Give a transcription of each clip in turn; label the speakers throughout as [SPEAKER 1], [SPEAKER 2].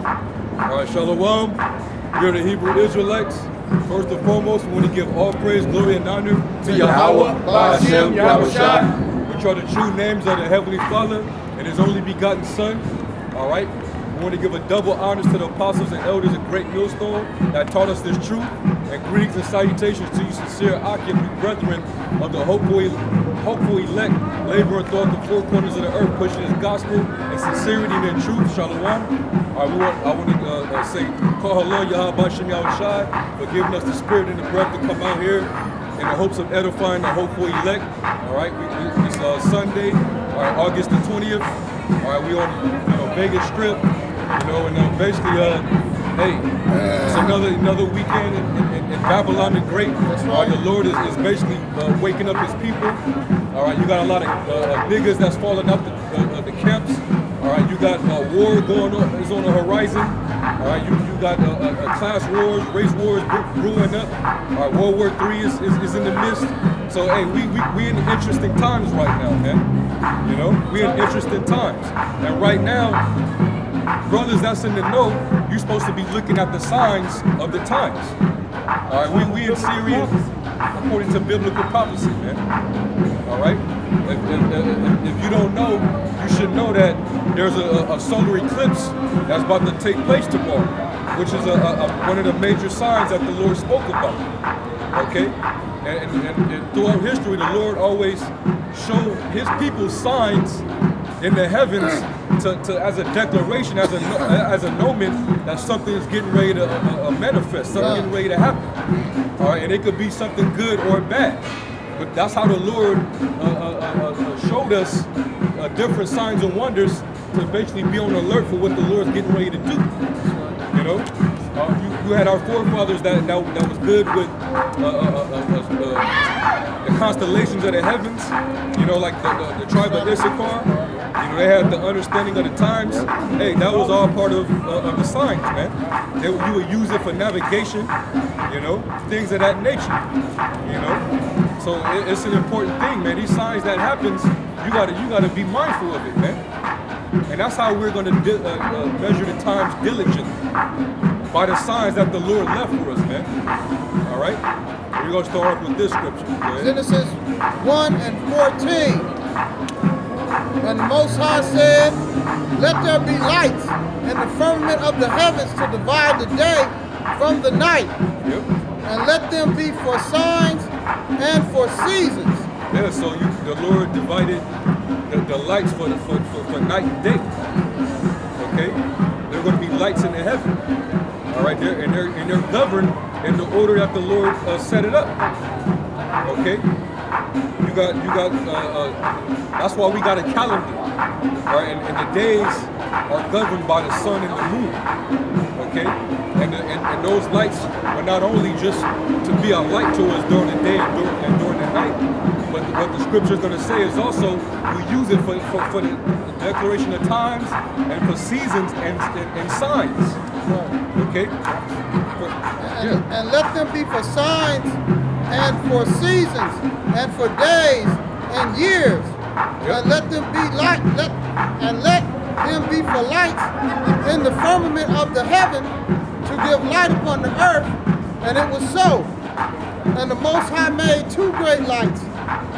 [SPEAKER 1] All right, Shalom. We're the Hebrew Israelites. First and foremost, we want to give all praise, glory, and honor to Yahweh, Hashem, Yahushua, which are the true names of the Heavenly Father and His only begotten Son. All right. We want to give a double honors to the apostles and elders of Great Millstone that taught us this truth. And greetings and salutations to you sincere Akim, you brethren of the hopeful elect, laboring throughout the four corners of the earth, pushing His gospel and sincerity and in truth. Shalom. All right, I want to say, call hello, Yahweh Hashem Yahushua, for giving us the spirit and the breath to come out here in the hopes of edifying the hopeful elect. All right, it's Sunday, all right, August the 20th. All right, we on Vegas Strip, and basically, hey, it's another weekend in Babylon the Great. All right, the Lord is basically waking up His people. All right, you got a lot of niggas that's falling out the camps. All right, you got war going on, is on the horizon. All right, you got class wars, race wars brewing up. All right, World War III is in the midst. So hey, we in interesting times right now, man. We in interesting times, and right now, brothers that's in the know, you're supposed to be looking at the signs of the times. All right, we in Syria according to biblical prophecy, man. All right, if you don't know, you should know that there's a solar eclipse that's about to take place tomorrow, which is one of the major signs that the Lord spoke about. Okay, and throughout history, the Lord always showed His people signs in the heavens to as a declaration, as a nomen that something is getting ready to manifest, something getting ready to happen. All right, and it could be something good or bad, but that's how the Lord showed us different signs and wonders to basically be on alert for what the Lord's getting ready to do. You had our forefathers that was good with the constellations of the heavens, like the tribe of Issachar. They had the understanding of the times. Hey, that was all part of the signs, man. You would use it for navigation, things of that nature, So it's an important thing, man. These signs that happens, you gotta be mindful of it, man. And that's how we're gonna measure the times diligently, by the signs that the Lord left for us, man. All right? We're gonna start off with this scripture.
[SPEAKER 2] Genesis 1 and 14. And the Most High said, "Let there be lights in the firmament of the heavens to divide the day from the night.
[SPEAKER 1] Yep.
[SPEAKER 2] And let them be for signs and for seasons."
[SPEAKER 1] Yeah, so the Lord divided the lights for night and day. Okay? There are going to be lights in the heaven. All right, and they're governed in the order that the Lord set it up. Okay? You got that's why we got a calendar. All right, and the days are governed by the sun and the moon. Okay? And those lights are not only just to be a light to us during the day and during the night, but what the scripture is going to say is also we use it for the declaration of times and for seasons and signs. Okay?
[SPEAKER 2] And let them be for signs and for seasons and for days and years. Yep. And let them be light. Let them be for lights in the firmament of the heaven to give light upon the earth. And it was so. And the Most High made two great lights.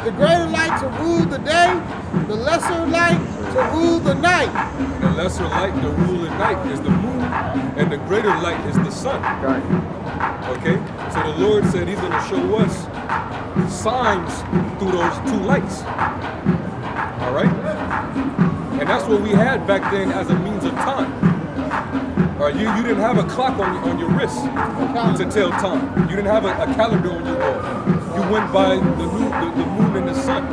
[SPEAKER 2] The greater light to rule the day, the lesser light to rule the night.
[SPEAKER 1] The lesser light to rule the night is the moon, and the greater light is the sun.
[SPEAKER 2] Right.
[SPEAKER 1] Okay? So the Lord said He's going to show us signs through those two lights. All right? And that's what we had back then as a means of time. All right, you didn't have a clock on your wrist to tell time. You didn't have a calendar on your wall. You went by the moon and the sun.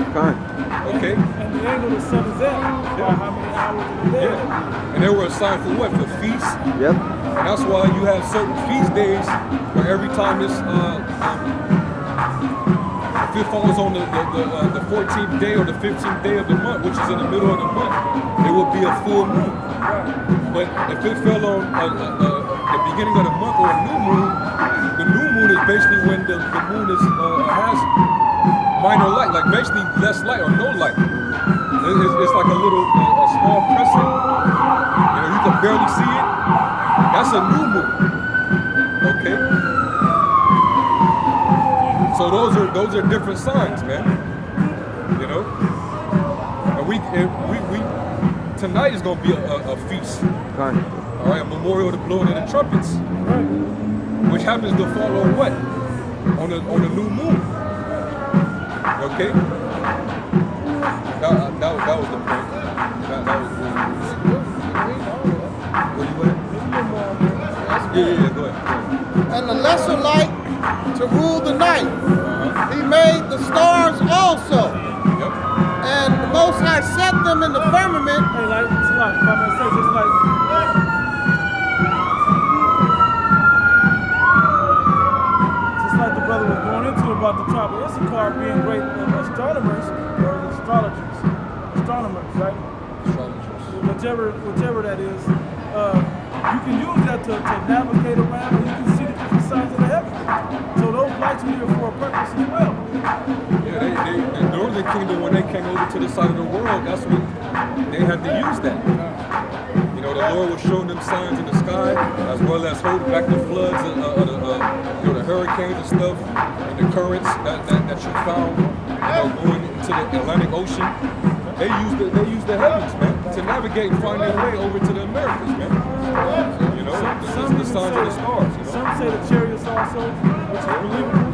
[SPEAKER 1] Okay?
[SPEAKER 3] And the angle the sun is at, how many hours in the day.
[SPEAKER 1] Yeah. And they were assigned for what? For feasts?
[SPEAKER 4] Yep.
[SPEAKER 1] And that's why you have certain feast days where every time this, if it falls on the 14th day or the 15th day of the month, which is in the middle of the month, it will be a full moon. But if it fell on the beginning of the month or a new moon is basically when the moon has minor light, like basically less light or no light. It's like a little a small crescent. You can barely see it. That's a new moon. Okay. So those are different signs, man. You know. And we tonight is gonna be a feast. All right, a memorial to blowing of the trumpets, which happens to fall on what? On a new moon. Okay. That was the point. That was where you at? Yeah, go ahead.
[SPEAKER 2] And the lesser light to rule the night. He made the stars also.
[SPEAKER 1] Yep.
[SPEAKER 2] And the Most High set them in the firmament.
[SPEAKER 3] Hey, like, it's like, if I'm gonna say, just like, the brother was going into about the tribe of Issachar being great astronomers or astronomers, right? Whichever that is, you can use that to navigate around, and you can see the different signs of the heavens. So those lights are here for a purpose as well.
[SPEAKER 1] Yeah, the Northern Kingdom, when they came over to the side of the world, that's when they had to use that. You know, the Lord was showing them signs in the sky, as well as holding back the floods, the hurricanes and stuff, and the currents that you found, going into the Atlantic Ocean. They use the heavens, man, to navigate and find their way over to the Americas, man. You know, the signs of the stars. You know?
[SPEAKER 3] Some say the chariots also, which is believable.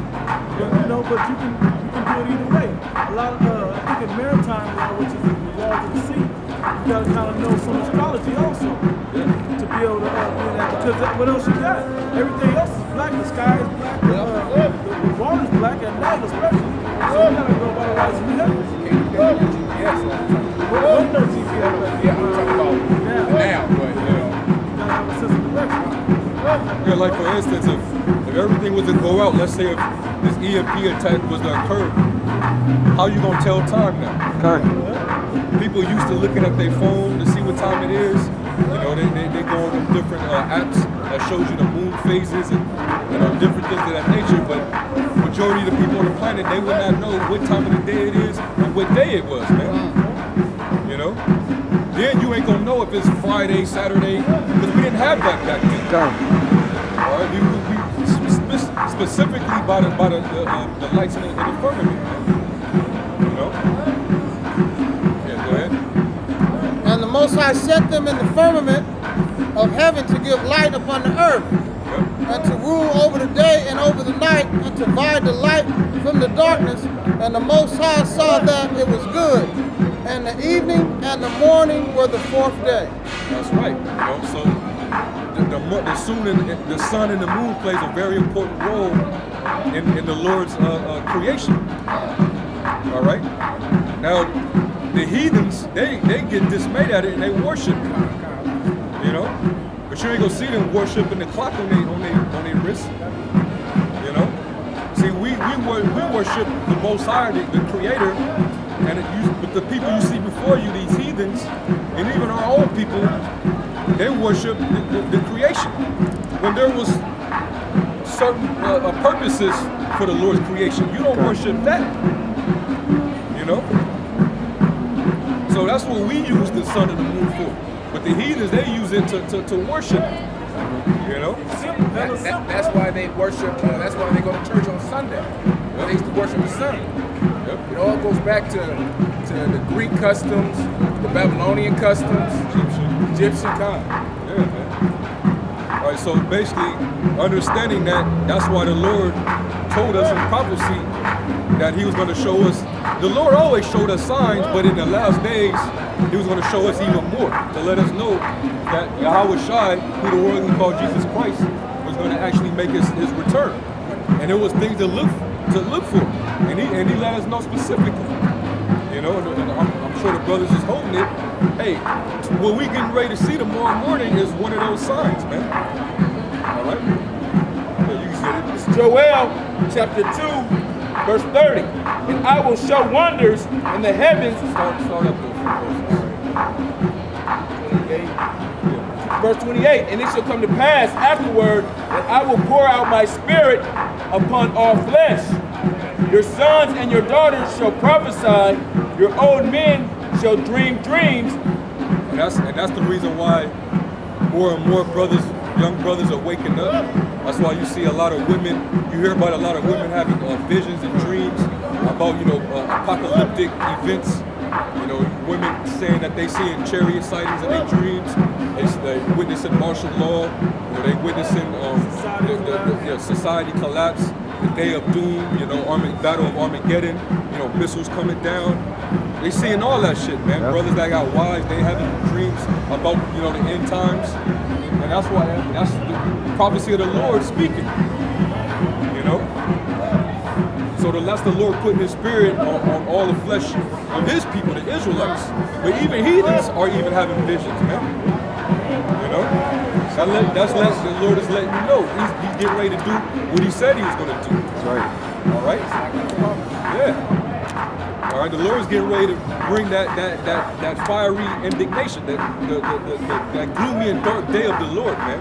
[SPEAKER 3] But you can do it either way. A lot of I think in maritime law, which is the laws of the sea, you gotta kind of know some astrology also to be able to be in that. Because what else you got? Everything else is black. The sky is black. The water is black at night, especially. So you gotta go by the lights in the heavens.
[SPEAKER 4] GPS all the time.
[SPEAKER 3] What no GPS?
[SPEAKER 4] Yeah, I'm talking about now, but
[SPEAKER 3] you gotta have a sense of direction.
[SPEAKER 1] Yeah, like for instance, if everything was to go out, let's say if this EMP attack was to occur, how you gonna tell time now? People used to looking at their phone to see what time it is. You know, they go on different apps that shows you the moon phases and different things of that nature. But majority of the people on the planet, they would not know what time of the day it is and what day it was, man. You know? Then you ain't gonna know if it's Friday, Saturday, because we didn't have that back then. All right, we specifically by the lights in the firmament. You know? Yeah, go ahead.
[SPEAKER 2] And the Most High set them in the firmament of heaven to give light upon the earth, and to rule over the day and over the night, and to divide the light from the darkness. And the Most High saw that it was good. And the evening and the morning were the fourth day.
[SPEAKER 1] That's right. You know, so the sun and the moon plays a very important role in the Lord's creation. All right. Now, the heathens, they get dismayed at it and they worship it. You know, but you ain't gonna see them worshiping the clock on their wrist. You know, see, we worship the Most High, the Creator. But the people you see before you, these heathens, and even our own people, they worship the creation. When there was certain purposes for the Lord's creation, you don't worship that. You know? So that's what we use the sun and the moon for. But the heathens, they use it to worship. You know?
[SPEAKER 4] That's why they worship, that's why they go to church on Sunday. They used to worship the sun. It all goes back to the Greek customs, the Babylonian customs, Egyptian kind.
[SPEAKER 1] Yeah, man. All right, so basically, understanding that's why the Lord told us in prophecy that He was going to show us. The Lord always showed us signs, but in the last days, He was going to show us even more to let us know that Yahweh Shai, who the world called Jesus Christ, was going to actually make His return. And there was things to look for. And he let us know specifically. You know, and I'm sure the brothers is holding it. Hey, what we getting ready to see tomorrow morning is one of those signs, man. All right? Yeah, you can get it.
[SPEAKER 4] It's Joel chapter 2, verse 30. And I will show wonders in the heavens.
[SPEAKER 1] Start up there.
[SPEAKER 4] Verse 28. And it shall come to pass afterward that I will pour out my spirit upon all flesh. Your sons and your daughters shall prophesy, your old men shall dream dreams.
[SPEAKER 1] And that's the reason why more and more brothers young brothers are waking up. That's why you see a lot of women. You hear about a lot of women having visions and dreams about apocalyptic events. You know, women saying that they seeing chariot sightings in their dreams. They witnessing martial law. You know, they witnessing the society collapse, the day of doom. You know, battle of Armageddon. You know, missiles coming down. They seeing all that shit, man. Yep. Brothers that got wives, they having dreams about, you know, the end times. And that's why that's the prophecy of the Lord speaking. You know? So that's the Lord putting his spirit on all the flesh of his people, the Israelites. But even heathens are even having visions, man. You know? The Lord is letting you know. He's getting ready to do what he said he was going to do.
[SPEAKER 5] That's right.
[SPEAKER 1] All right? Yeah. All right, the Lord is getting ready to bring that fiery indignation, that gloomy and dark day of the Lord, man.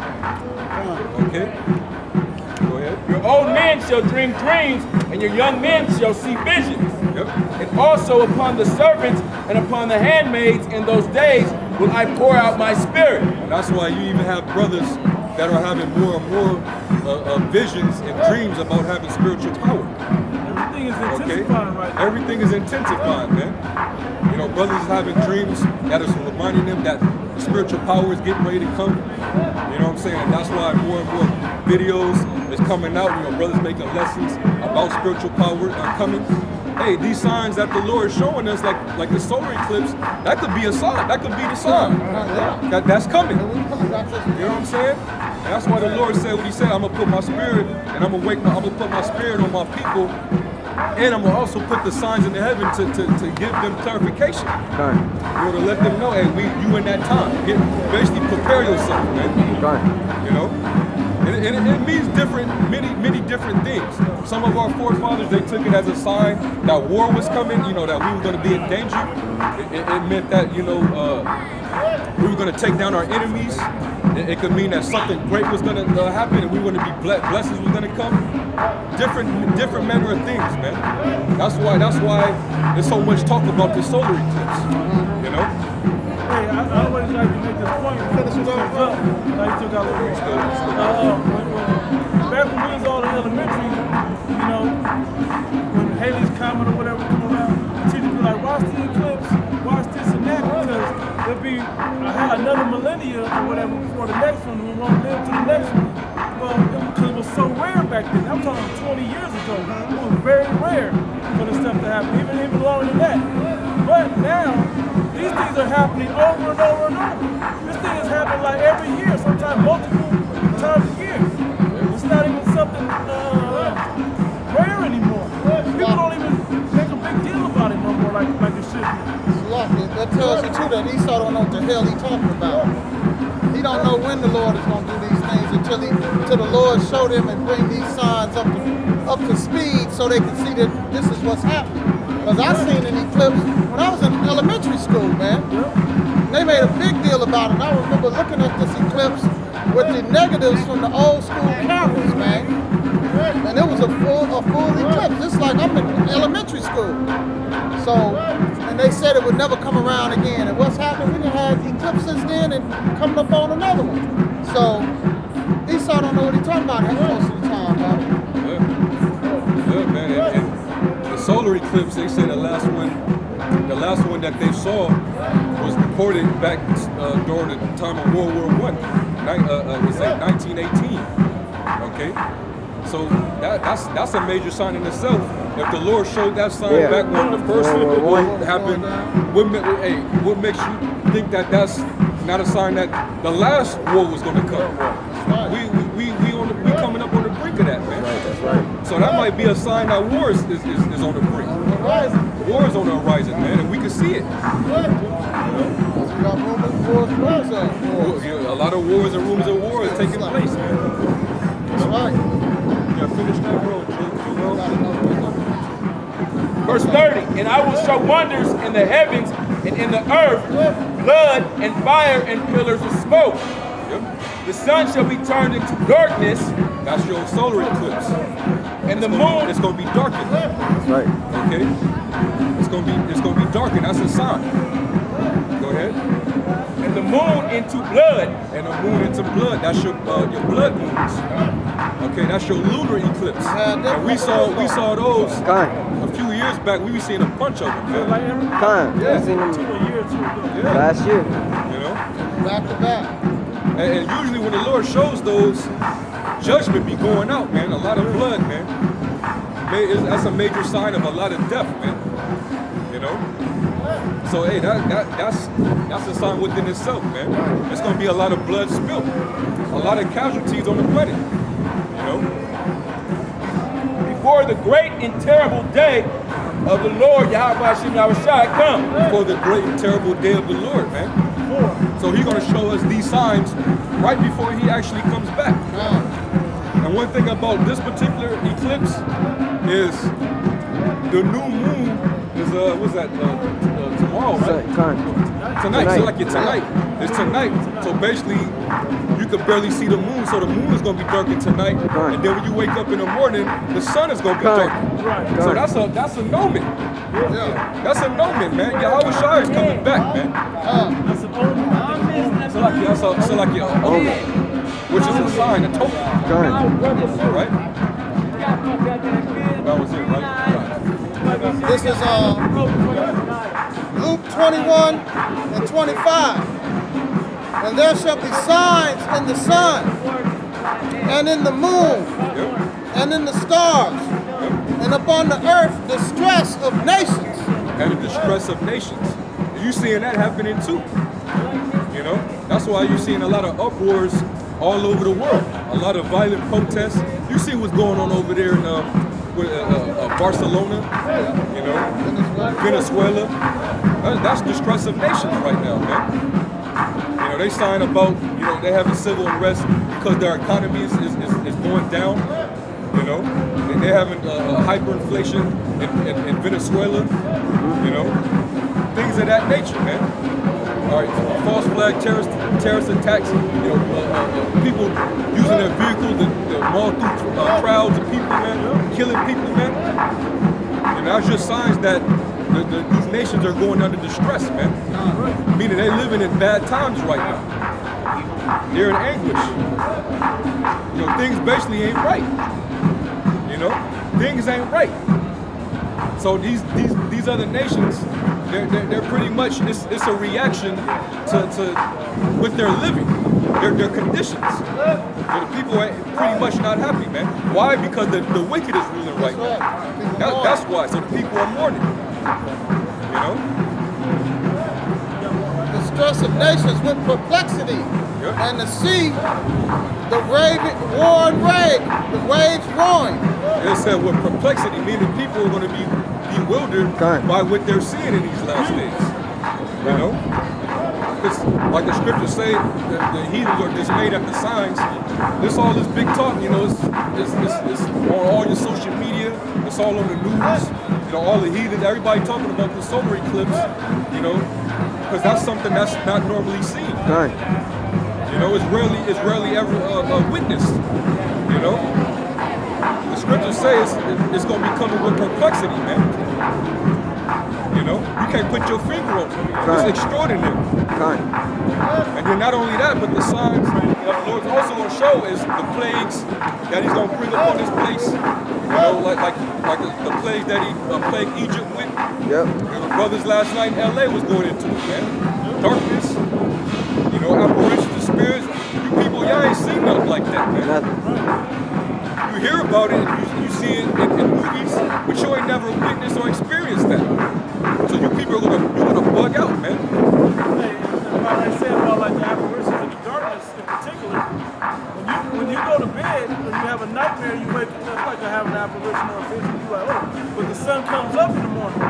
[SPEAKER 1] Okay? Go ahead.
[SPEAKER 4] Your old men shall dream dreams, and your young men shall see visions.
[SPEAKER 1] Yep.
[SPEAKER 4] And also upon the servants and upon the handmaids in those days will I pour out my spirit.
[SPEAKER 1] And that's why you even have brothers that are having more and more visions and dreams about having spiritual power.
[SPEAKER 3] Everything is intensifying right now.
[SPEAKER 1] Everything is intensifying, man. You know, brothers having dreams that is reminding them that spiritual power is getting ready to come. You know what I'm saying? And that's why more and more videos is coming out. You know, brothers making lessons about spiritual power are coming. Hey, these signs that the Lord is showing us, like the solar eclipse, that could be a sign. That could be the sign. That's coming. You know what I'm saying? And that's why the Lord said what he said. I'm gonna put my spirit and I'm gonna put my spirit on my people. And I'm gonna also put the signs in the heaven to give them clarification.
[SPEAKER 5] Okay.
[SPEAKER 1] You know, to let them know, hey, you in that time. Basically prepare yourself, man.
[SPEAKER 5] Okay.
[SPEAKER 1] You know? And it means many different things. Some of our forefathers, they took it as a sign that war was coming, you know, that we were gonna be in danger. It meant that, you know, we were gonna take down our enemies. It could mean that something great was gonna happen and we were gonna be blessings was gonna come. Different manner of things, man. That's why there's so much talk about the solar eclipse. You know?
[SPEAKER 3] Hey, I always like to make this point. Finish it up. Now you took out a little back when we was all in elementary, you know, when Haley's Comet or whatever come around, the teacher be like, watch the eclipse, watch this and that, because there'll be another millennia or whatever before the next one, and we won't live to the next one. Well, because it was so rare back then. I'm talking 20 years ago. It was very rare for this stuff to happen, even longer than that. But now, these things are happening over and over and over. This thing is happening like every year, sometimes multiple times a year. It's not even something rare anymore. People don't even make a big deal about it no more like it should be.
[SPEAKER 2] That tells you too that Esau don't know what the hell he's talking about. He don't know when the Lord is going to do these things until the Lord show them and bring these signs up to speed so they can see that this is what's happening. Because I seen an eclipse when I was in elementary school, man. They made a big deal about it. And I remember looking at this eclipse with the negatives from the old school cameras, man. And it was a full eclipse, just like I'm in elementary school. So, and they said it would never come around again. And what's happened, we done had eclipses then and coming up on another one. So, Esau don't know what he's talking about most of the time, man.
[SPEAKER 1] Yeah, man. And the solar eclipse, they say the last one that they saw was recorded back during the time of World War I. It was like 1918. Okay? So that's a major sign in itself. If the Lord showed that sign back when the first World War happened, what makes you think that that's not a sign that the last war was going to come? We coming up on the brink of that, man.
[SPEAKER 5] That's right.
[SPEAKER 1] So that might be a sign that war is on the brink. War is on the horizon, man, and we can see it. A lot of wars and rumors of war are taking place, man.
[SPEAKER 2] That's right.
[SPEAKER 1] Finish that road,
[SPEAKER 4] Verse 30, and I will show wonders in the heavens and in the earth, blood and fire and pillars of smoke.
[SPEAKER 1] Yep.
[SPEAKER 4] The sun shall be turned into darkness.
[SPEAKER 1] That's your solar eclipse.
[SPEAKER 4] And the moon.
[SPEAKER 1] It's going to be darkened.
[SPEAKER 5] That's right.
[SPEAKER 1] Okay? It's going to be darkened. That's a sign. Go ahead.
[SPEAKER 4] And and the moon into blood.
[SPEAKER 1] And the moon into blood. That's your blood moons. Okay, that's your lunar eclipse. And we saw those
[SPEAKER 5] Kind.
[SPEAKER 1] a few years back. We were seeing a bunch of them. Man.
[SPEAKER 3] Like every
[SPEAKER 5] Kind.
[SPEAKER 1] Yeah.
[SPEAKER 5] I seen them
[SPEAKER 3] a year or two ago.
[SPEAKER 1] Yeah.
[SPEAKER 5] last year.
[SPEAKER 1] You know.
[SPEAKER 2] Back to back.
[SPEAKER 1] And usually when the Lord shows those, judgment be going out, man. A lot of blood, man. That's a major sign of a lot of death, man. You know. So hey, that's a sign within itself, man. It's gonna be a lot of blood spilled, a lot of casualties on the planet. You know.
[SPEAKER 4] Before the great and terrible day of the Lord Yahweh Hashem Yahushua come.
[SPEAKER 1] For the great and terrible day of the Lord, man. So he's gonna show us these signs right before he actually comes back. And one thing about this particular eclipse is the new moon is what's that? Tomorrow, right?
[SPEAKER 5] Kind.
[SPEAKER 1] Tonight. So like it's tonight. It's tonight. So basically, you can barely see the moon. So the moon is gonna be darkened tonight.
[SPEAKER 5] Right.
[SPEAKER 1] And then when you wake up in the morning, the sun is gonna be
[SPEAKER 5] Right.
[SPEAKER 1] darkened.
[SPEAKER 3] Right.
[SPEAKER 1] So that's a nomen.
[SPEAKER 2] Yeah.
[SPEAKER 1] That's a nomen, man. Yahweh Shai is coming back, man.
[SPEAKER 3] That's an omen.
[SPEAKER 1] So like your omen, which is a sign, a token.
[SPEAKER 5] Kind.
[SPEAKER 1] All right. That was it, right?
[SPEAKER 2] This is Luke 21 and 25. And there shall be signs in the sun, and in the moon,
[SPEAKER 1] Yep.
[SPEAKER 2] and in the stars, and upon the earth distress of nations.
[SPEAKER 1] And the distress of nations. You seeing that happening too. You know, that's why you're seeing a lot of uproars all over the world. A lot of violent protests. You see what's going on over there in Barcelona. You know, Venezuela. That's distress of nations right now, man. You know, they sign about, you know, they having civil unrest because their economy is going down. You know, and they're having hyperinflation in Venezuela. You know, things of that nature, man. All right, false flag terrorist attacks. You know, people using their vehicles to maul through crowds of people, man, killing people, man. And that's just signs that these nations are going under distress, man. Meaning they're living in bad times right now. They're in anguish. You know, things basically ain't right. You know, things ain't right. So these other nations, they're pretty much it's a reaction to what they're living, their conditions. So the people are pretty much not happy, man. Why? Because the wicked is ruling right now. That's why. So the people are mourning. You know.
[SPEAKER 2] Distress of nations with perplexity,
[SPEAKER 1] Yep.
[SPEAKER 2] and the sea, the war and rage, the waves roaring.
[SPEAKER 1] It said with perplexity, meaning people are going to be bewildered
[SPEAKER 5] Right.
[SPEAKER 1] by what they're seeing in these last days. You know? It's like the scriptures say, the heathens are dismayed at the signs. This all this big talk, you know, it's on all your social media, it's all on the news, you know, all the heathens, everybody talking about the solar eclipse, you know, because that's something that's not normally seen.
[SPEAKER 5] Kind.
[SPEAKER 1] You know, it's rarely ever witnessed. You know, the scriptures say it's going to be coming with perplexity, man. You know, you can't put your finger on it.
[SPEAKER 5] Right.
[SPEAKER 1] It's extraordinary.
[SPEAKER 5] Kind.
[SPEAKER 1] And then not only that, but the signs that the Lord's also going to show is the plagues that He's going to bring upon this place. You know, like the plague that He plagued Egypt with.
[SPEAKER 5] Yep.
[SPEAKER 1] And the brothers last night in LA was going into it, man. Darkness. You know, apparitions of spirits. You people, y'all ain't seen nothing like that, man.
[SPEAKER 5] Nothing.
[SPEAKER 1] You hear about it, you see it in movies, but you ain't never witnessed or experienced that. So you people are gonna bug out, man.
[SPEAKER 3] Hey, and like I said about like the apparitions of the darkness in particular, when you go to bed, when you have a nightmare, you wake up, it's like I have an apparition or a vision, you like, oh, but the sun comes up in the morning.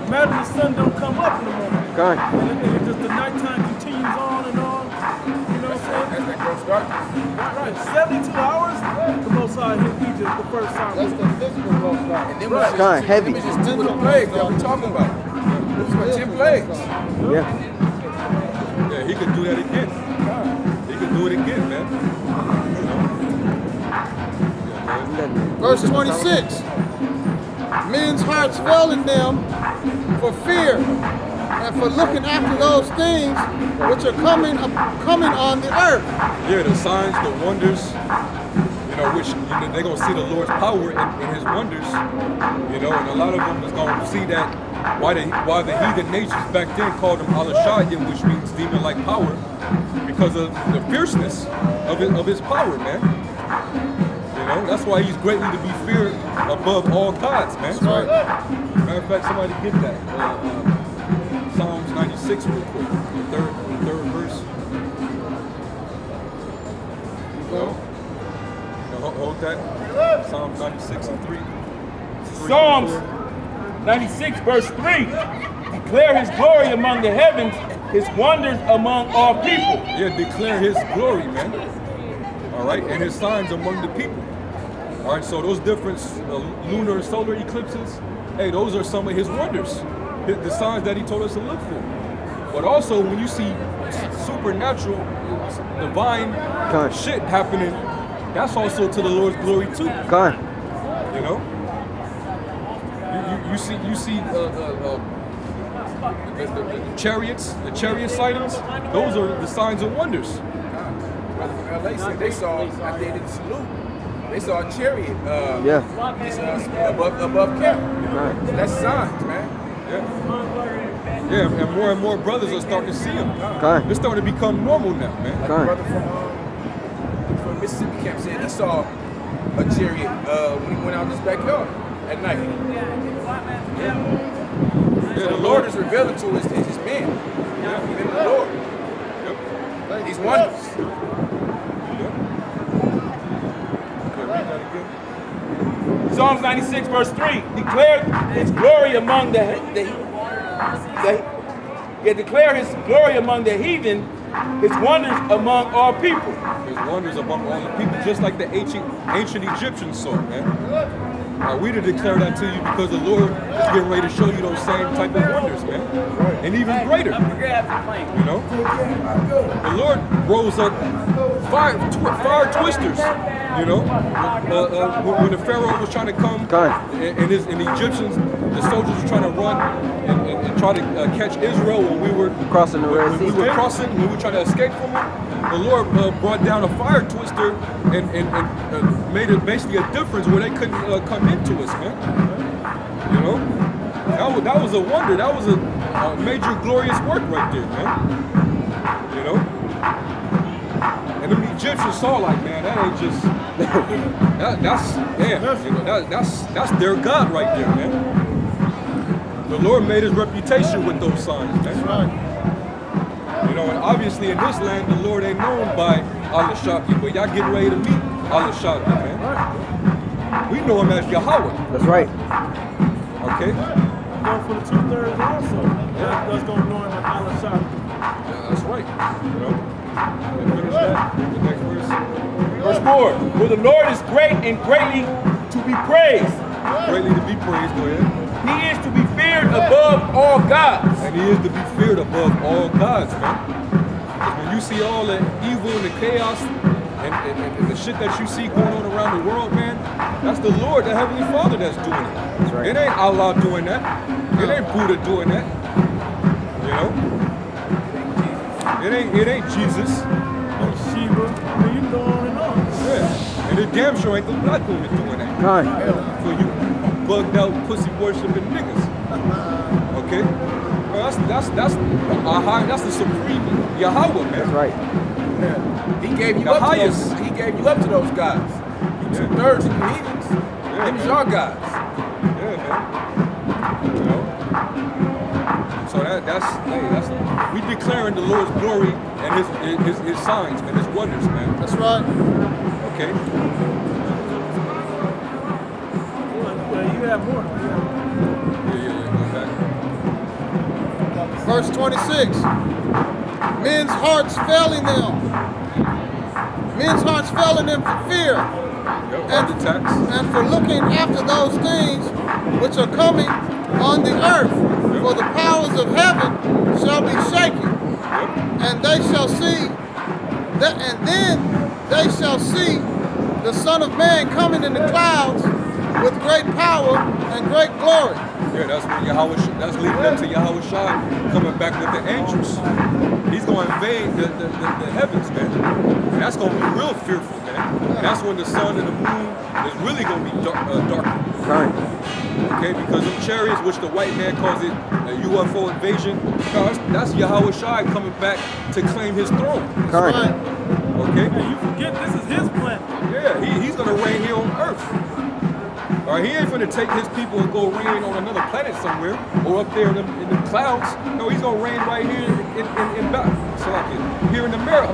[SPEAKER 3] Imagine the sun don't come up in the morning.
[SPEAKER 5] Kind.
[SPEAKER 3] And it just the nighttime continues on and on. You know what I'm saying?
[SPEAKER 4] That's that gross darkness.
[SPEAKER 3] Right, 72 hours, the Most High hit Egypt the first time.
[SPEAKER 2] That's the physical ghost light.
[SPEAKER 4] And then
[SPEAKER 3] Right.
[SPEAKER 5] Kind. Heavy.
[SPEAKER 4] Them is just two of the plagues that we're talking about. Those are 10 plagues.
[SPEAKER 5] Yeah.
[SPEAKER 1] Yeah, He could do that again. He could do it again, man. You know?
[SPEAKER 2] Verse 26. Men's hearts fell in them for fear, and for looking after those things which are coming on the earth.
[SPEAKER 1] Yeah, the signs, the wonders, you know, which they're gonna see the Lord's power in His wonders, you know, and a lot of them is gonna see that why the heathen nations back then called him Al-Shaddai, which means demon-like power, because of the fierceness of his power, man. You know, that's why he's greatly to be feared above all gods, man.
[SPEAKER 2] That's right.
[SPEAKER 1] Matter of fact, somebody get that. Psalms 96 real quick, the third verse. Well, hold that. Psalms 96 and 3.
[SPEAKER 6] Psalms 96 verse 3. Declare his glory among the heavens, his wonders among all people.
[SPEAKER 1] Yeah, declare his glory, man. All right, and his signs among the people. All right, so those different lunar and solar eclipses, hey, those are some of his wonders, the signs that he told us to look for. But also, when you see supernatural, divine shit happening, that's also to the Lord's glory too.
[SPEAKER 5] God.
[SPEAKER 1] You know, you see the chariots, the chariot sightings. Those are the signs and wonders.
[SPEAKER 4] Brother from LA said they saw, after they did the salute, they saw a chariot above camp.
[SPEAKER 5] Right.
[SPEAKER 4] So that's signs, man.
[SPEAKER 1] Yeah, and more brothers are starting to see him.
[SPEAKER 5] God.
[SPEAKER 1] It's starting to become normal now, man.
[SPEAKER 4] Like
[SPEAKER 5] God.
[SPEAKER 4] the brother from Mississippi camp said he saw a chariot when he went out in his backyard at night.
[SPEAKER 1] Yeah,
[SPEAKER 4] So the Lord is revealing to us his men. Even the Lord. These wonders.
[SPEAKER 6] Psalms 96 verse 3. Declare his glory among declare his glory among the heathen, his wonders among all people.
[SPEAKER 1] His wonders among all the people, just like the ancient Egyptians saw, man. We to declare that to you because the Lord is getting ready to show you those same type of wonders, man. And even greater. You know? The Lord rose up fire twisters, you know? When the Pharaoh was trying to come and the Egyptians, the soldiers were trying to run and try to catch Israel when we were
[SPEAKER 5] Crossing the Red Sea.
[SPEAKER 1] when we were trying to escape from them. The Lord brought down a fire twister and made it basically a difference where they couldn't come into us, man. You know, that was a wonder. That was a major glorious work right there, man. You know, and the Egyptians saw like, man, that ain't just that's their God right there, man. The Lord made his reputation with those signs, man.
[SPEAKER 2] That's right.
[SPEAKER 1] You know, and obviously in this land, the Lord ain't known by Al-Shaddai, but y'all getting ready to meet Al-Shaddai, man. We know him as Yahweh.
[SPEAKER 5] That's right.
[SPEAKER 3] Go
[SPEAKER 1] Okay?
[SPEAKER 3] for the 2/3 also. That's going to know him as Al-Shaddai.
[SPEAKER 1] Yeah, that's right. You know? And finish that. The next verse.
[SPEAKER 6] Verse 4. For the Lord is great and greatly to be praised.
[SPEAKER 1] Greatly to be praised, go ahead.
[SPEAKER 6] He is to be feared above all gods.
[SPEAKER 1] And he is to be feared above all gods, man. Because when you see all the evil and the chaos and the shit that you see going on around the world, man, that's the Lord, the Heavenly Father that's doing it.
[SPEAKER 5] That's right.
[SPEAKER 1] It ain't Allah doing that. It ain't Buddha doing that. You know? It ain't Jesus.
[SPEAKER 3] Sheba. I mean, you can go on and on.
[SPEAKER 1] Yeah. And it damn sure ain't the black woman doing that.
[SPEAKER 5] God.
[SPEAKER 1] For you bugged out pussy worshiping niggas. Okay? Well, that's the supreme Yahweh, man.
[SPEAKER 5] That's right.
[SPEAKER 4] He gave you
[SPEAKER 1] The
[SPEAKER 4] up to
[SPEAKER 1] highest.
[SPEAKER 4] those. He gave you up to those guys. You 2/3 of the heathens. Them is your guys.
[SPEAKER 1] Yeah, man. You know? So that's we declaring the Lord's glory and his signs and his wonders, man.
[SPEAKER 2] That's right.
[SPEAKER 1] Okay?
[SPEAKER 3] Well, you have more.
[SPEAKER 1] Yeah, go back.
[SPEAKER 2] Verse 26. Men's hearts failing them. Men's hearts failing them for fear.
[SPEAKER 1] Yep, heart attacks.
[SPEAKER 2] And for looking after those things which are coming on the earth. For the powers of heaven shall be shaken. And they shall see and then they shall see the Son of Man coming in the clouds with great power and great glory.
[SPEAKER 1] Yeah, that's when Yahweh, that's leading up to Yahweh Shai coming back with the angels. He's going to invade the heavens, man. And that's going to be real fearful, man. And that's when the sun and the moon is really going to be darkened.
[SPEAKER 5] Right.
[SPEAKER 1] Okay, because of chariots, which the white man calls it a UFO invasion, that's Yahweh Shai coming back to claim his throne.
[SPEAKER 5] Right.
[SPEAKER 1] Okay?
[SPEAKER 3] And you forget this is his planet.
[SPEAKER 1] Yeah, he's going to reign here on Earth. All right, he ain't going to take his people and go reign on another planet somewhere or up there in the clouds. No, he's going to reign right here in Babylon. So like here in America.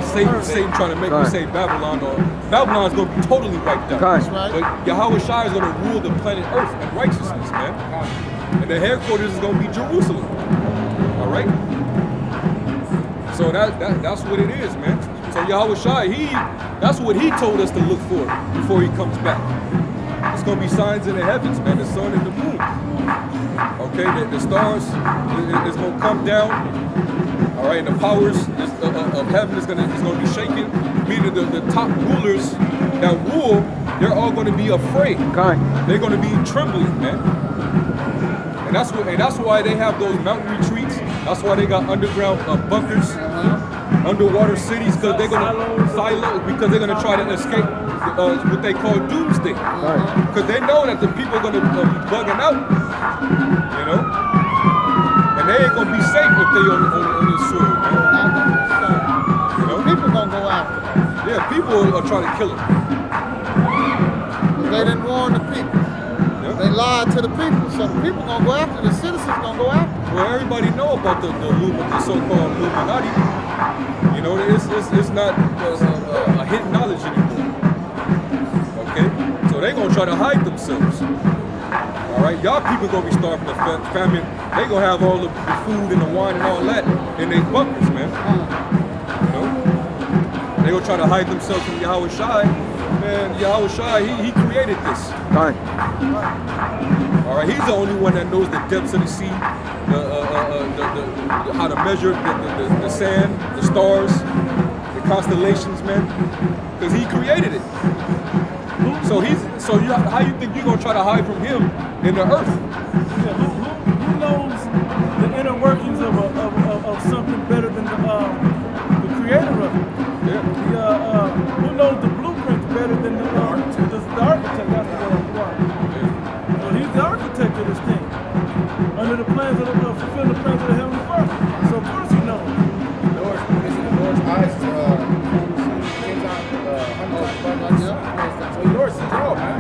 [SPEAKER 1] Satan trying to make me say Babylon, or Babylon's going to be totally wiped out.
[SPEAKER 5] Right.
[SPEAKER 1] But Yahweh Shai is going to rule the planet Earth in righteousness, man. And the headquarters is going to be Jerusalem. All right? So that's what it is, man. So Yahweh Shai, that's what he told us to look for before he comes back. It's going to be signs in the heavens, man, the sun and the moon. Okay, the stars is going to come down. All right, and the powers of heaven is going to be shaken. Meaning the top rulers that rule, they're all going to be afraid.
[SPEAKER 5] Okay.
[SPEAKER 1] They're going to be trembling, man. And that's why they have those mountain retreats. That's why they got underground bunkers, underwater cities, because they're going to silos, because they're going to try to escape what they call doomsday. Because they know that the people are going to be bugging out, you know. And they ain't gonna be safe if they on this soil, man. You know?
[SPEAKER 2] People gonna go after them.
[SPEAKER 1] Yeah, people are trying to kill them.
[SPEAKER 2] They didn't warn the people.
[SPEAKER 1] Yeah.
[SPEAKER 2] They lied to the people, so the people gonna go after the citizens gonna go after them.
[SPEAKER 1] Well, everybody know about the so-called Illuminati. You know, it's not a hidden knowledge anymore. Okay, so they gonna try to hide themselves. All right, y'all people gonna be starving the famine. They gonna have all the food and the wine and all that in their bunkers, man. You know, they gonna try to hide themselves from Yahweh Shai. Man, Yahweh Shai, he created this.
[SPEAKER 5] Right.
[SPEAKER 1] All right, he's the only one that knows the depths of the sea, how to measure the sand, the stars, the constellations, man, because he created it. So how you think you're gonna try to hide from him in the earth?
[SPEAKER 3] Yeah, who knows the inner workings of something better than the creator of it?
[SPEAKER 1] Yeah.
[SPEAKER 3] Who knows the blueprint better than the architect? That's the one. So he's the architect of this thing, under the plans of fulfilling the plans of the Heavenly Father. So of course he knows.
[SPEAKER 4] The Lord's eyes is so the Lord sees all, man.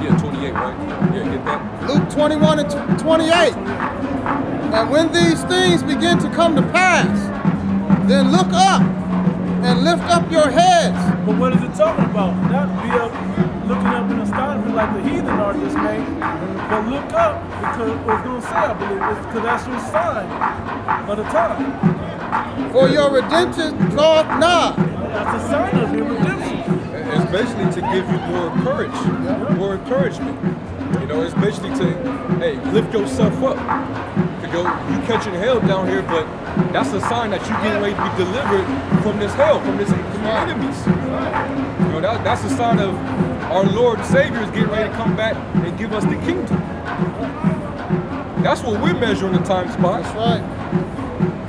[SPEAKER 1] Yeah, 28, right? Yeah, get that.
[SPEAKER 2] Luke 21 and 28. And when these things begin to come to pass, then look up and lift up your heads.
[SPEAKER 3] But what is it talking about? Not be up, looking up in astonishment like the heathen are dismayed, but look up, because what it's going to say, I believe, is because that's your sign of the time.
[SPEAKER 2] For your redemption draweth nigh.
[SPEAKER 3] That's a sign of your redemption.
[SPEAKER 1] It's basically to give you more courage, more encouragement. You know, it's basically to, hey, lift yourself up. To go, you catching hell down here, but that's a sign that you're getting ready to be delivered from this hell, from your enemies. You know, that's a sign of our Lord and Savior is getting ready to come back and give us the kingdom. That's what we're measuring the time spot.
[SPEAKER 2] That's right.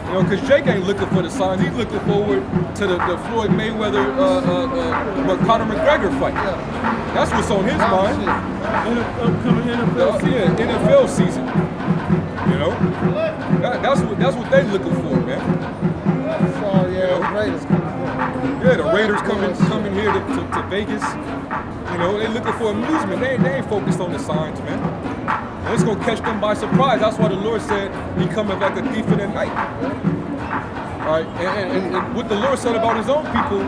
[SPEAKER 1] You know, because Jake ain't looking for the signs. He's looking forward to the Floyd Mayweather, Conor McGregor fight. That's what's on his mind.
[SPEAKER 3] In the upcoming NFL season.
[SPEAKER 1] Yeah, NFL season. You know, that's what they looking for, man.
[SPEAKER 2] So yeah, the Raiders coming.
[SPEAKER 1] Yeah, the Raiders coming here to Vegas. You know, they looking for amusement. They ain't focused on the signs, man. And it's gonna catch them by surprise. That's why the Lord said He coming like a thief in the night. All right, and what the Lord said about His own people,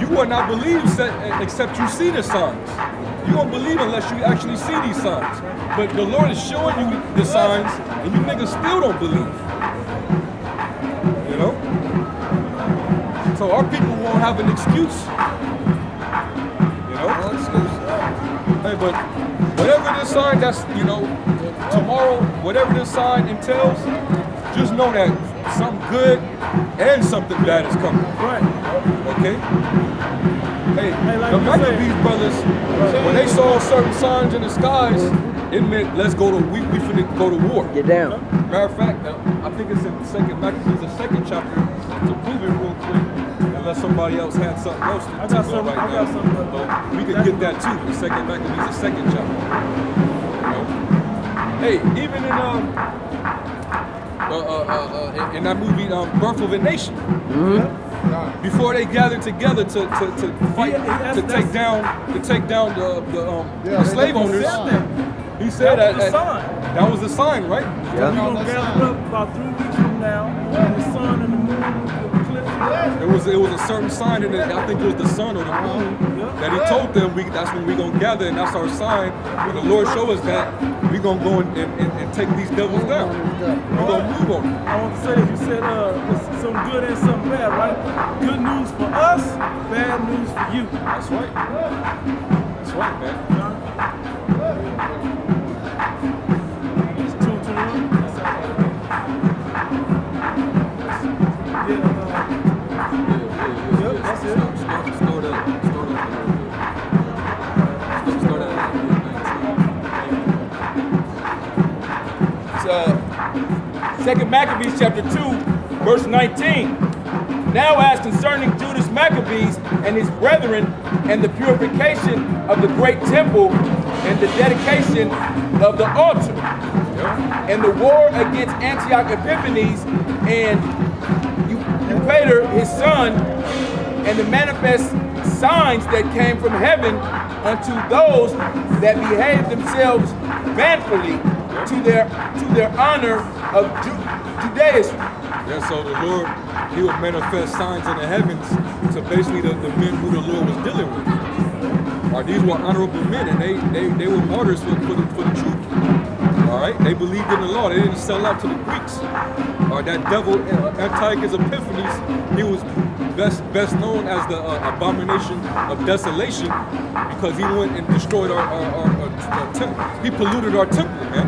[SPEAKER 1] you will not believe except you see the signs. You won't believe unless you actually see these signs. But the Lord is showing you the signs, and you niggas still don't believe. You know? So our people won't have an excuse. You know? No excuse. Hey, but whatever this sign, that's, you know, tomorrow, whatever this sign entails, just know that something good and something bad is coming.
[SPEAKER 3] Right.
[SPEAKER 1] Okay? Hey,
[SPEAKER 3] like
[SPEAKER 1] the
[SPEAKER 3] you
[SPEAKER 1] Maccabees
[SPEAKER 3] said.
[SPEAKER 1] brothers, when they saw certain signs in the skies, it meant let's go to we finna go to war.
[SPEAKER 5] Get down.
[SPEAKER 1] Matter of fact, I think it's in Second Maccabees, the second chapter, to prove it real quick. Unless somebody else had something else to
[SPEAKER 3] I got
[SPEAKER 1] go
[SPEAKER 3] something-
[SPEAKER 1] right
[SPEAKER 3] I
[SPEAKER 1] now.
[SPEAKER 3] got something,
[SPEAKER 1] But we could get that too. The Second Maccabees, the second chapter. You know? Hey, even in that movie, Birth of a Nation, before they gathered together to fight,
[SPEAKER 3] Yeah,
[SPEAKER 1] to take down the slave owners,
[SPEAKER 3] said that.
[SPEAKER 1] he said
[SPEAKER 3] That was the
[SPEAKER 1] that
[SPEAKER 3] sign.
[SPEAKER 1] that was the sign, right?
[SPEAKER 3] We're
[SPEAKER 5] Yeah.
[SPEAKER 3] gonna gather up about 3 weeks from now, and the sun and the moon, the eclipse.
[SPEAKER 1] It was a certain sign in it. I think it was the sun or the moon that he told them that's when we gonna gather, and that's our sign. When the Lord show us that, we gonna go and take these devils down. We gonna move on them.
[SPEAKER 3] I want to say that you said it's some good and some bad, right? Good news for us, bad news for you.
[SPEAKER 1] That's right. That's right, man.
[SPEAKER 3] It's 2:21. Yep, that's it.
[SPEAKER 1] Start up.
[SPEAKER 6] It's 2 Maccabees chapter 2, verse 19. Now as concerning Judas Maccabees and his brethren and the purification of the great temple and the dedication of the altar and the war against Antioch Epiphanes and Eupator his son and the manifest signs that came from heaven unto those that behaved themselves manfully to their honor of Judaism.
[SPEAKER 1] Yeah, so the Lord, he would manifest signs in the heavens to basically the men who the Lord was dealing with. These were honorable men, and they were martyrs for the truth. All right, they believed in the law. They didn't sell out to the Greeks. That devil Antiochus Epiphanes, he was best known as the abomination of desolation because he went and destroyed our temple. He polluted our temple, man,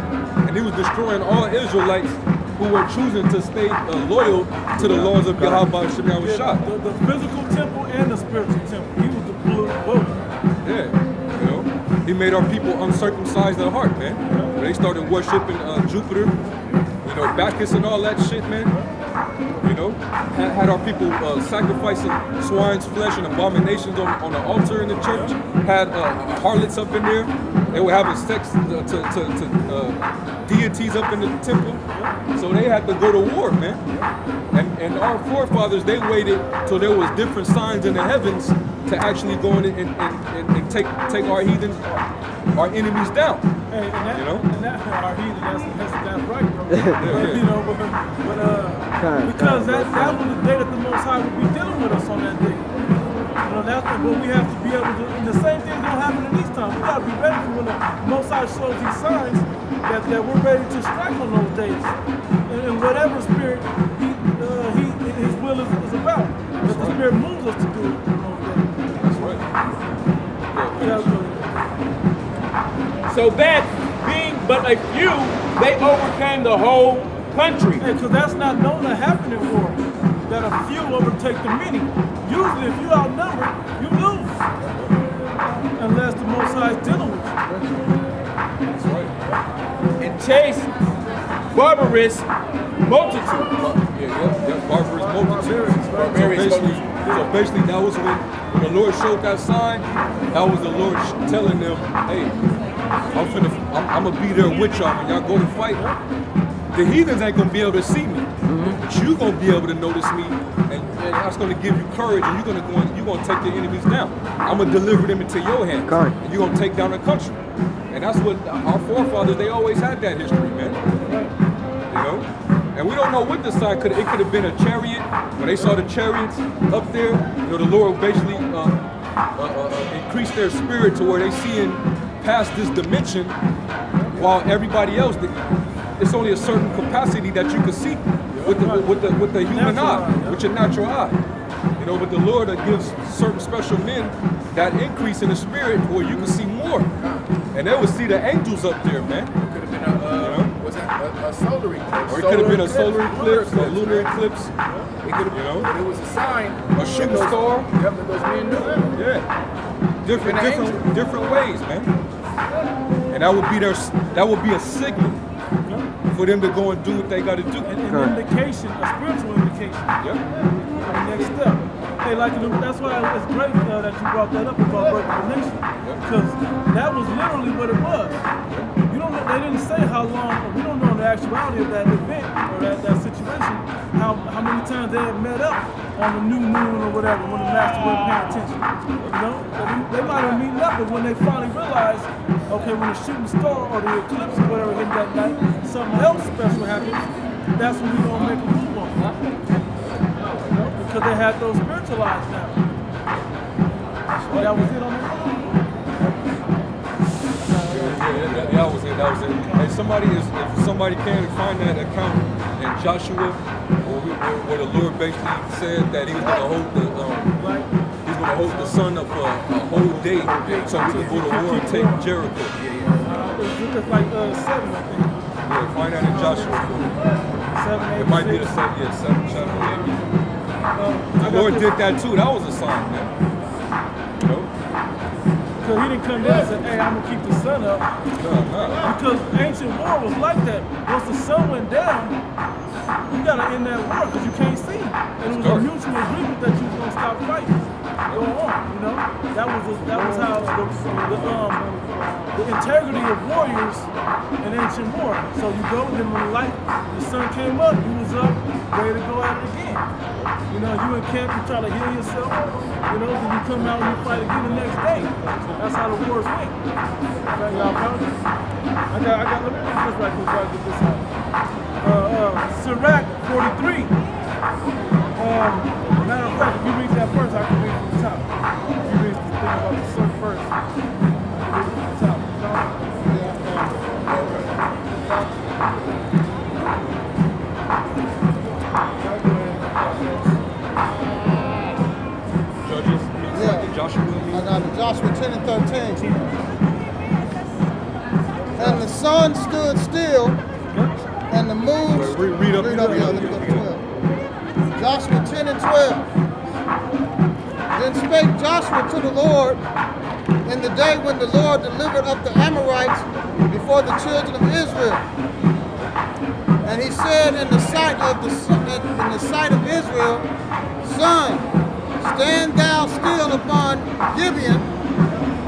[SPEAKER 1] and he was destroying all Israelites who were choosing to stay loyal to the laws of Yahweh Shem Yahushua.
[SPEAKER 3] The physical temple and the spiritual temple. He was the polluted both.
[SPEAKER 1] Yeah, you know, he made our people uncircumcised at heart, man. They started worshiping Jupiter, you know, Bacchus and all that shit, man. You know, had our people sacrificing swine's flesh and abominations on the altar in the church. Had harlots up in there. They were having sex to deities up in the temple. So they had to go to war, man. And our forefathers, they waited till there was different signs in the heavens to actually go in and take our heathen, our enemies down.
[SPEAKER 3] Hey, and that,
[SPEAKER 1] You know?
[SPEAKER 3] and that our heathen, that's right, bro.
[SPEAKER 1] Yeah.
[SPEAKER 3] You know, because that was the day that the Most High would be dealing with us on that day. You know, that's what we have to be able to. And the same thing's gonna happen in these times. We gotta be ready for when the Most High shows these signs that we're ready to strike on those days. And whatever spirit his will is about, that the Spirit moves us to do it on those days.
[SPEAKER 1] That's right.
[SPEAKER 3] Yeah,
[SPEAKER 6] So that being but a few, they overcame the whole country.
[SPEAKER 3] because that's not known to happen in war. That a few overtake the many. Usually, if you outnumber, you lose. Unless the Most High is dealing with you.
[SPEAKER 1] That's right.
[SPEAKER 6] And chase barbarous multitude.
[SPEAKER 1] Yeah, barbarous multitudes.
[SPEAKER 6] Barbarians.
[SPEAKER 1] So basically, that was when the Lord showed that sign. That was the Lord telling them, "Hey, I'm gonna be there with y'all when y'all go to fight. The heathens ain't gonna be able to see me, but you gonna be able to notice me, and that's gonna give you courage, and you're gonna take the enemies down. I'm gonna deliver them into your hands,
[SPEAKER 5] Correct.
[SPEAKER 1] and you're gonna take down the country." And that's what our forefathers, they always had that history, man. You know? And we don't know what the sign could have. It could have been a chariot. When they saw the chariots up there, you know, the Lord basically increased their spirit to where they seeing past this dimension, while everybody else, it's only a certain capacity that you can see with the human
[SPEAKER 3] Natural
[SPEAKER 1] eye,
[SPEAKER 3] eye, yeah.
[SPEAKER 1] with your natural eye. You know, but the Lord gives certain special men that increase in the spirit where you can see more. And they would see the angels up there, man.
[SPEAKER 4] Could have been a, what's that a solar eclipse.
[SPEAKER 1] Or it could have been a solar eclipse, a
[SPEAKER 4] right?
[SPEAKER 1] lunar eclipse.
[SPEAKER 4] It could have,
[SPEAKER 1] You know?
[SPEAKER 4] but it was a sign.
[SPEAKER 1] A shooting star.
[SPEAKER 4] Yep, that those men knew.
[SPEAKER 1] Yeah. Different,
[SPEAKER 4] And an
[SPEAKER 1] different, different ways, man. And that would be a signal for them to go and do what they got to do.
[SPEAKER 3] An indication, a spiritual indication.
[SPEAKER 1] Yep.
[SPEAKER 3] For the next step. Hey, that's why it's great that you brought that up about Birth of a Nation, because that was literally what it was. You don't know, they didn't say how long, or we don't know the actuality of that event or that situation, how many times they had met up on the new moon or whatever when the master wasn't paying attention. You know, they might have meeting up, but when they finally realized, okay, when the shooting star or the eclipse or whatever hit that night, something else special happens, that's when we gonna make a move on. You know, because they had those spiritualized now. That was it on the
[SPEAKER 1] Yeah, that was it. That was it. And if somebody can find that account in Joshua, where the Lord basically said that He was going to hold the sun up for a whole day, so we could go to war and take Jericho.
[SPEAKER 3] it's like 7, I think.
[SPEAKER 1] Yeah, find that in Joshua.
[SPEAKER 3] 7, 8,
[SPEAKER 1] It might be
[SPEAKER 3] 6.
[SPEAKER 1] the same. Yeah, 7 chapter maybe. The Lord did that too. That was a sign, man. You know?
[SPEAKER 3] Because he didn't come down and say, hey, I'm going to keep the sun up.
[SPEAKER 1] No.
[SPEAKER 3] Because ancient war was like that. Once the sun went down, you got to end that war because you can't see. And it was a mutual agreement that you was going to stop fighting. Go on, you know? That was how the integrity of warriors in ancient war. So you go, and then when the sun came up, you was up, ready to go at it again. You know, you in camp, you try to heal yourself, you know, then you come out and you fight again the next day. That's how the wars went. Okay, y'all found it? Let me read this right quick before I get this out. Sirach 43. Matter of fact, if you read that first, I can read from the top. If you read the thing about the sun first, you can read it from the top.
[SPEAKER 1] Judges.
[SPEAKER 2] Yeah.
[SPEAKER 1] Joshua.
[SPEAKER 2] I got it. Joshua 10 and 13. And the sun stood still, and the moon.
[SPEAKER 1] Read up.
[SPEAKER 2] Let me go to 12. Joshua 10 and 12. Then spake Joshua to the Lord in the day when the Lord delivered up the Amorites before the children of Israel. And he said in the sight of Israel, Sun, stand thou still upon Gibeon,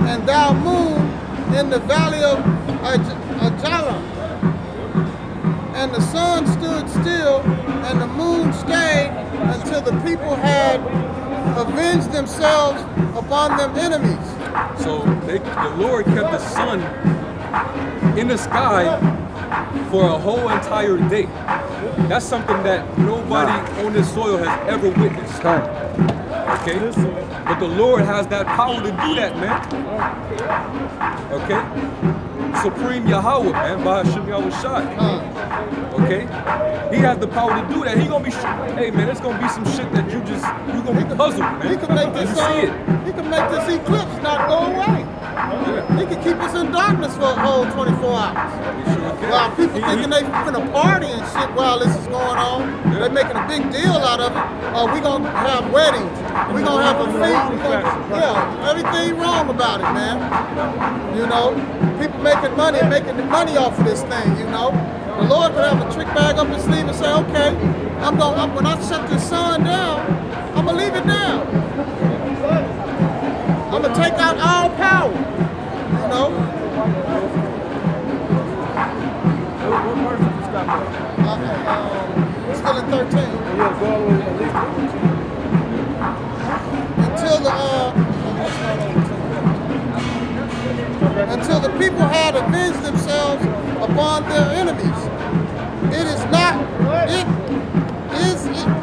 [SPEAKER 2] and thou moon in the valley of Ajalon. And the sun stood still, and the moon stayed until the people had avenged themselves upon them enemies.
[SPEAKER 1] So the Lord kept the sun in the sky for a whole entire day. That's something that nobody on this soil has ever witnessed. Okay? But the Lord has that power to do that, man. Okay? Supreme Yahweh, man, by Hashem Yahweh. Okay? He has the power to do that. He gonna be, hey man, it's gonna be some shit that you gonna be puzzled, man.
[SPEAKER 2] He can make this he can make this eclipse not go away.
[SPEAKER 1] Yeah.
[SPEAKER 2] He can keep us in darkness for a whole 24 hours. While people thinking they finna party and shit while this is going on, they're making a big deal out of it. We gonna have weddings. We gonna have a feast. Yeah, everything wrong about it, man. You know, people making money off of this thing. You know, the Lord could have a trick bag up his sleeve and say, okay, when I shut this sun down, I'm gonna leave it down. I'm gonna take out all power. You know.
[SPEAKER 3] What verse did you stop at?
[SPEAKER 2] We're still in 13.
[SPEAKER 3] Yeah, go all the way at least.
[SPEAKER 2] Until the people had avenged themselves upon their enemies.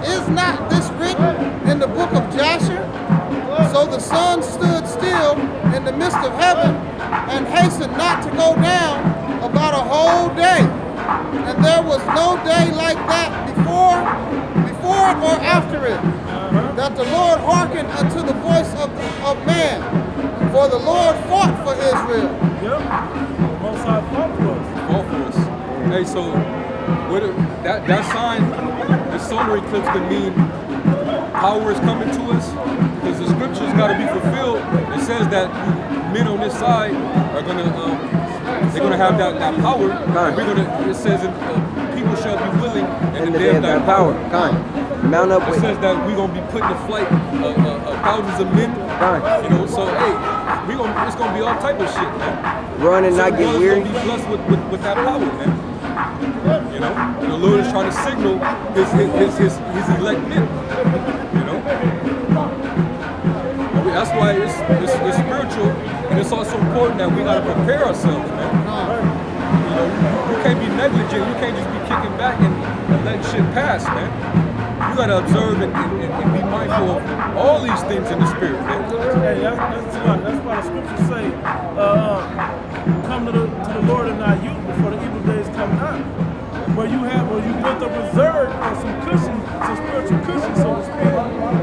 [SPEAKER 2] Is not this written in the book of Jasher? So the sun stood still in the midst of heaven and hastened not to go down about a whole day. And there was no day like that before it or after it, that the Lord hearkened unto the voice of man. For the Lord fought for Israel.
[SPEAKER 3] Yep. Most High fought for us.
[SPEAKER 1] All for us. Hey, so what that sign, the solar eclipse could mean power is coming to us, because the scriptures got to be fulfilled. It says that men on this side are gonna they're gonna have that power. And we're gonna. It says people shall be willing
[SPEAKER 5] And the day of thy power. Kind. Mount up
[SPEAKER 1] It
[SPEAKER 5] with.
[SPEAKER 1] says that we're gonna be putting to flight thousands of men.
[SPEAKER 5] Right.
[SPEAKER 1] You know, so hey, it's gonna be all type of shit, man.
[SPEAKER 5] Run and
[SPEAKER 1] So
[SPEAKER 5] not get
[SPEAKER 1] brothers
[SPEAKER 5] weary.
[SPEAKER 1] gonna be blessed with that power, man. You know, and the Lord is trying to signal his elect men. You know, that's why it's spiritual, and it's also important that we gotta prepare ourselves, man. You know, you can't be negligent. You can't just be kicking back and letting shit pass, man. You gotta observe and be mindful of all these things in the spirit, man.
[SPEAKER 3] Hey, that's why the scriptures say, come to the Lord and not you before the evil days come not. But you built a reserve or some cushion, some spiritual cushion, so to speak,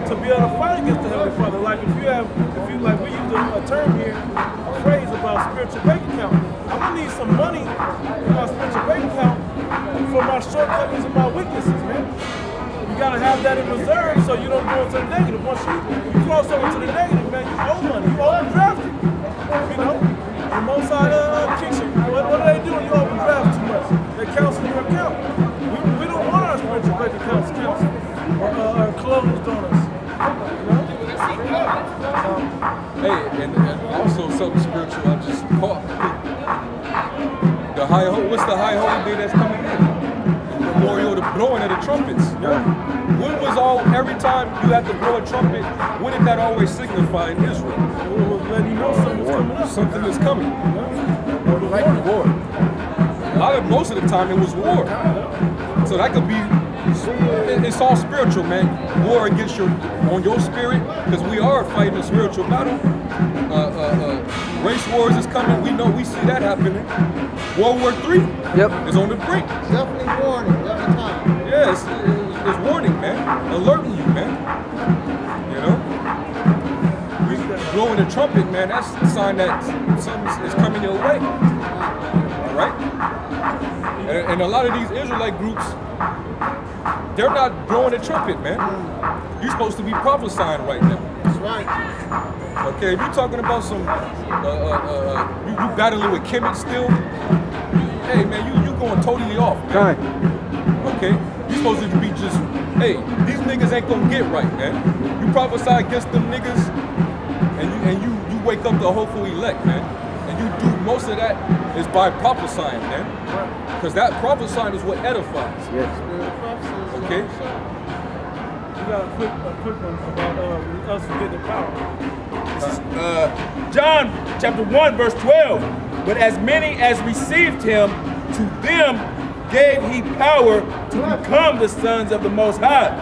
[SPEAKER 3] to be able to fight against the Heavenly Father. Like if you like we use a term here, a phrase about spiritual bank account. I'm gonna need some money in my spiritual bank account for my shortcomings and my weaknesses, man. You gotta have that in reserve so you don't go into the negative. Once you cross over to the negative, man, you owe money, you overdrafted. You know? The most kicks you. What do they do when you overdraft too much? They cancel your account. We don't want our spiritual bank accounts canceled or closed on us. You know?
[SPEAKER 1] Hey, and also something spiritual I just caught. What's the high holy day that's coming in? The memorial, the blowing of the trumpets. When was every time you have to blow a trumpet, when did that always signify in Israel?
[SPEAKER 3] It was letting you know something's coming up.
[SPEAKER 1] Something is coming.
[SPEAKER 4] Like war.
[SPEAKER 1] Most of the time it was war. So that could be, it's all spiritual, man. War against on your spirit, because we are fighting a spiritual battle. Race wars is coming. We see that happening. World War III is on the brink.
[SPEAKER 2] Definitely warning every time.
[SPEAKER 1] Yeah, it's warning, man. Alerting you, man. You know? We blowing the trumpet, man, that's a sign that something is coming your way. All right? And a lot of these Israelite groups, they're not blowing the trumpet, man. You're supposed to be prophesying right now.
[SPEAKER 2] That's right.
[SPEAKER 1] Okay, if you're talking about some, you battling with Kemet still, hey, man, you going totally off, man.
[SPEAKER 5] Kind.
[SPEAKER 1] Okay? You're supposed to be just, hey, these niggas ain't gonna get right, man. You prophesy against them niggas, and you wake up the hopeful elect, man. And you do most of that is by prophesying, man. Because that prophesying is what edifies.
[SPEAKER 5] Yes.
[SPEAKER 1] Okay?
[SPEAKER 3] You got a quick one about us getting the power.
[SPEAKER 6] John chapter 1, verse 12. But as many as received him, to them gave he power to become the sons of the Most High.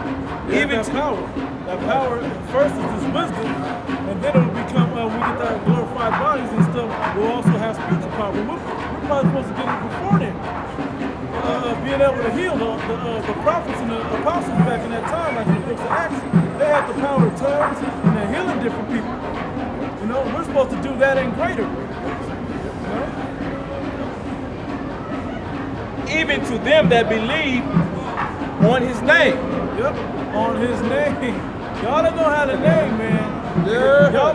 [SPEAKER 3] Even that power. That power first is this wisdom, and then it'll become when we get our glorified bodies and stuff, we'll also have spiritual power. We're probably supposed to get it before then. Being able to heal the prophets and the apostles back in that time, like in the books of Acts, they had the power of tongues and they're healing different people. You know, we're supposed to do that and greater. You know?
[SPEAKER 6] Even to them that believe on his name.
[SPEAKER 3] Yep, on his name. Y'all don't know how to name, man.
[SPEAKER 2] Yeah.
[SPEAKER 3] Y'all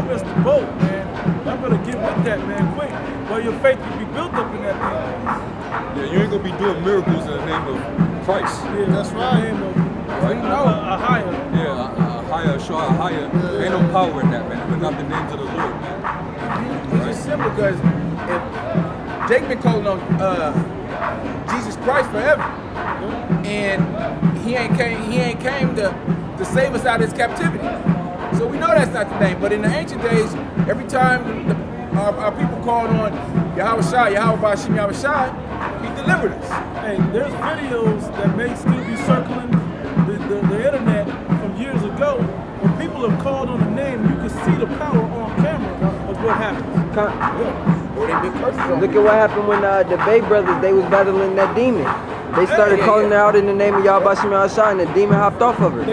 [SPEAKER 3] missed the boat, man. Y'all better get with that, man, quick. Well, your faith will be built up in that thing.
[SPEAKER 1] Yeah, you ain't gonna be doing miracles in the name of Christ.
[SPEAKER 3] Yeah, that's right.
[SPEAKER 1] Right?
[SPEAKER 3] A higher.
[SPEAKER 1] Yeah, a higher, show a higher. Ain't no power in that, man. But not the names of the Lord, man.
[SPEAKER 4] It's just simple because if Jake been calling on Jesus Christ forever, and he ain't came to save us out of his captivity. So we know that's not the name. But in the ancient days, every time our people called on Yahweh Shai, Yahweh Bashim Yahweh Shai, he delivered us.
[SPEAKER 3] Hey, there's videos that may still be circling the internet from years ago. When people have called on the name, you can see the power on camera of what happens.
[SPEAKER 4] Or they been curses on
[SPEAKER 5] Look at what happened when the Bay brothers, they was battling that demon. They started calling out in the name of Yahweh Bashim Yahweh Shai, and the demon hopped off of her.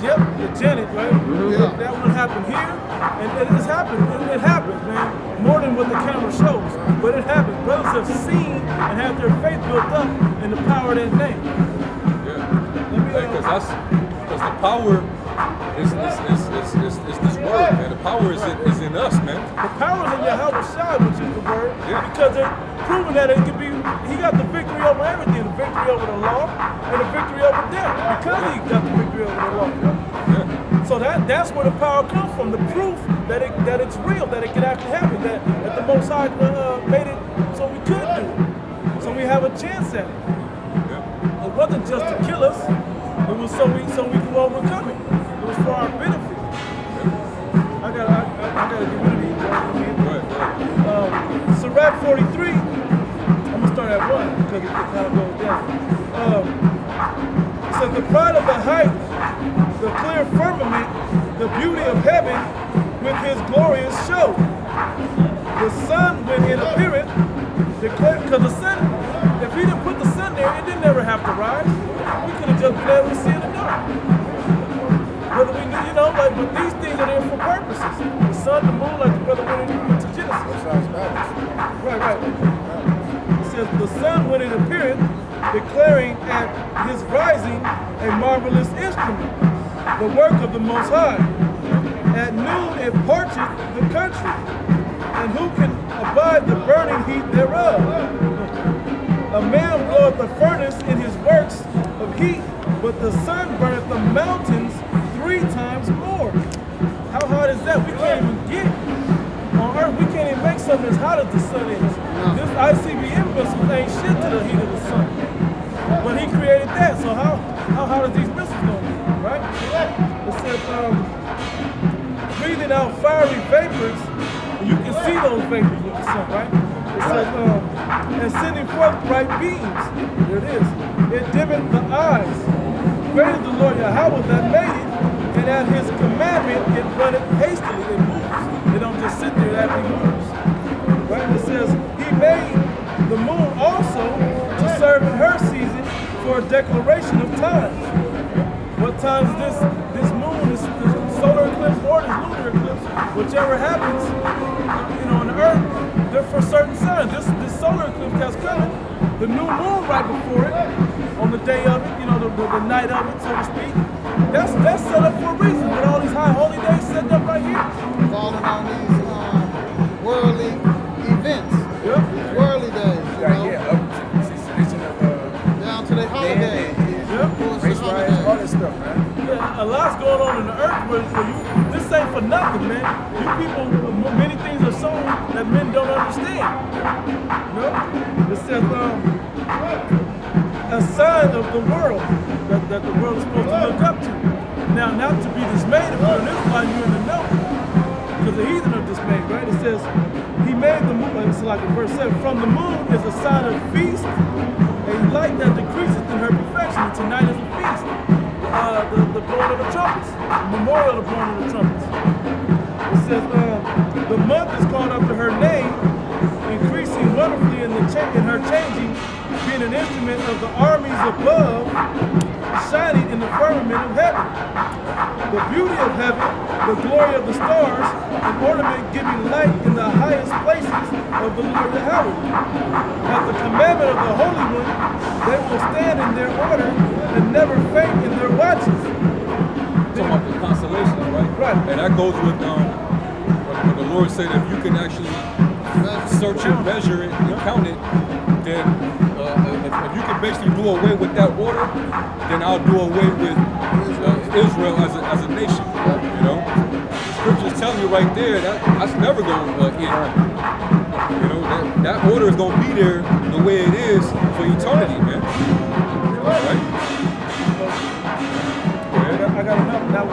[SPEAKER 3] Yep, the Janet, right?
[SPEAKER 2] Yeah.
[SPEAKER 3] That one happened here, and it's happened. It happens, man. More than what the camera shows, but it happens. Brothers have seen and had their faith built up in the power of that name.
[SPEAKER 1] Yeah. Because the power is this word, man. The power is in us, man.
[SPEAKER 3] The power is in Yahweh Shai, which is the word,
[SPEAKER 1] Yeah.
[SPEAKER 3] because they're proving that it can be. He got the victory over everything, the victory over the law, and the victory over death, because he got the victory over the law.
[SPEAKER 1] Yeah.
[SPEAKER 3] So that's where the power comes from, the proof that it's real, that it can actually happen, that the Most High made it so we could do it. So we have a chance at it.
[SPEAKER 1] Yeah.
[SPEAKER 3] It wasn't just to kill us, it was so we could overcome it. It was for our benefit. I gotta get rid of these.
[SPEAKER 1] Right.
[SPEAKER 3] Sirach 43, I'm gonna start at 1 because it kind of goes down. It says, the pride of the height, the clear firmament, the beauty of heaven with his glorious show. The sun, when it appeareth, declare, because the sun, if he didn't put the sun there, it didn't ever have to rise. We could have just been able to see in the dark. Whether we knew, but these things are there for purposes. The sun, the moon, like the brother went into Genesis. Right. It says, the sun, when it appeareth, declaring at his rising a marvelous instrument, the work of the Most High. At noon it parcheth the country, and who can abide the burning heat thereof? A man bloweth the furnace in his works of heat, but the sun burneth the mountains 3 times more. How hot is that? We can't even get on Earth. We can't even make something as hot as the sun is. This ICBM missile ain't shit to the heat of the sun. But he created that, so how hot are these missiles going to be, right? It says, breathing out fiery vapors, and you can see those vapors with the sun, right? It says, and sending forth bright beams. There it is. It dimmeth the eyes. Great is the Lord Yahweh that made it, and at his commandment it runneth hastily, it moves. It don't just sit there, it actually moves. Right? It says, he made the moon also to serve in her season for a declaration of times. What time is this moon, this solar eclipse or this lunar eclipse, whichever happens, on the earth, they're for certain signs. This solar eclipse that's coming, the new moon right before it, on the day of it, the night of it, so to speak, that's set up for a reason, with all these high holy days set up right here.
[SPEAKER 2] Falling on these worldly events, these worldly days,
[SPEAKER 4] Up to
[SPEAKER 2] down to the holidays.
[SPEAKER 4] race riots, all that stuff, man.
[SPEAKER 3] Yeah, a lot's going on in the earth where this ain't for nothing, man. You people, many things are sown that men don't understand. It says, a sign of the world that the world is supposed to look up to. Now, not to be dismayed if you're an Israelite, you're in the know. Because the heathen are dismayed, right? It says, he made the moon, it's like in verse 7, from the moon is a sign of feast, a light that decreaseth in her perfection. And tonight is a feast. The blowing of the trumpets, the memorial of the blowing of the trumpets. It says, the month is called after her name, increasing wonderfully in her changing, being an instrument of the armies above, shining in the firmament of heaven. The beauty of heaven, the glory of the stars, an ornament giving light in the highest places of the Lord Yahweh. At the commandment of the Holy One, they will stand in their order and never faint in their watches.
[SPEAKER 1] Talking about the constellations, right?
[SPEAKER 3] Right.
[SPEAKER 1] And that goes with when the Lord said if you can actually search it, measure it, and count it, then if you can basically do away with that order, then I'll do away with Israel as a nation. The scriptures tell you right there that's never going to end. That order is going to be there the way it is for eternity, man. Right?
[SPEAKER 3] I got enough. Now,